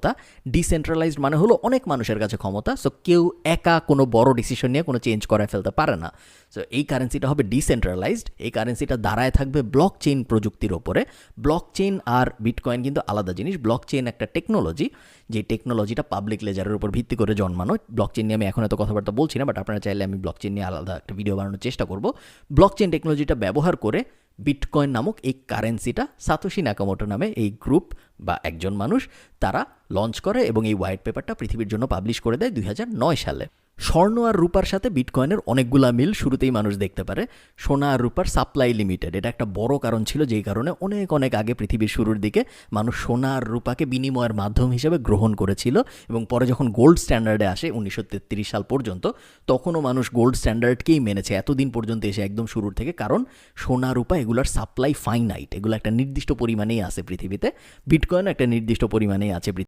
ক্ষমতা, ডিসেন্ট্রালাইজড মানে হলো অনেক মানুষের কাছে ক্ষমতা, সো কেউ একা কোনো বড় ডিসিশন নিয়ে কোনো চেঞ্জ করে ফেলতে পারে না। সো এই কারেন্সিটা হবে ডিসেন্ট্রালাইজড, এই কারেন্সিটা দাঁড়ায় থাকবে ব্লক চেইন প্রযুক্তির ওপরে। ব্লক চেইন আর বিটকয়েন কিন্তু আলাদা জিনিস। ব্লক চেইন একটা টেকনোলজি, যে টেকনোলজিটা পাবলিক লেজারের উপর ভিত্তি করে জন্মানো। ব্লক চেইন নিয়ে আমি এখন এত কথাবার্তা বলছি না, বাট আপনারা চাইলে আমি ব্লক চেইন নিয়ে আলাদা একটা ভিডিও বানানোর চেষ্টা করব। ব্লক চেইন টেকনোলজিটা ব্যবহার করে বিটকয়েন নামক এই কারেন্সিটা সাতোশি নাকামোটো নামে এই গ্রুপ বা একজন মানুষ তারা লঞ্চ করে এবং এই হোয়াইট পেপারটা পৃথিবীর জন্য পাবলিশ করে দেয় 2009 সালে। স্বর্ণ আর রূপার সাথে বিটকয়েনের অনেকগুলা মিল শুরুতেই মানুষ দেখতে পারে। সোনা আর রূপার সাপ্লাই লিমিটেড, এটা একটা বড় কারণ ছিল, যেই কারণে অনেক অনেক আগে পৃথিবীর শুরুর দিকে মানুষ সোনা আর রূপাকে বিনিময়ের মাধ্যম হিসেবে গ্রহণ করেছিল। এবং পরে যখন গোল্ড স্ট্যান্ডার্ডে আসে 1933 সাল পর্যন্ত, তখনও মানুষ গোল্ড স্ট্যান্ডার্ডকেই মেনেছে এতদিন পর্যন্ত এসে একদম শুরুর থেকে, কারণ সোনা রূপা এগুলোর সাপ্লাই ফাইনাইট, এগুলো একটা নির্দিষ্ট পরিমাণেই আছে পৃথিবীতে। বিটকয়েন একটা নির্দিষ্ট পরিমাণেই আছে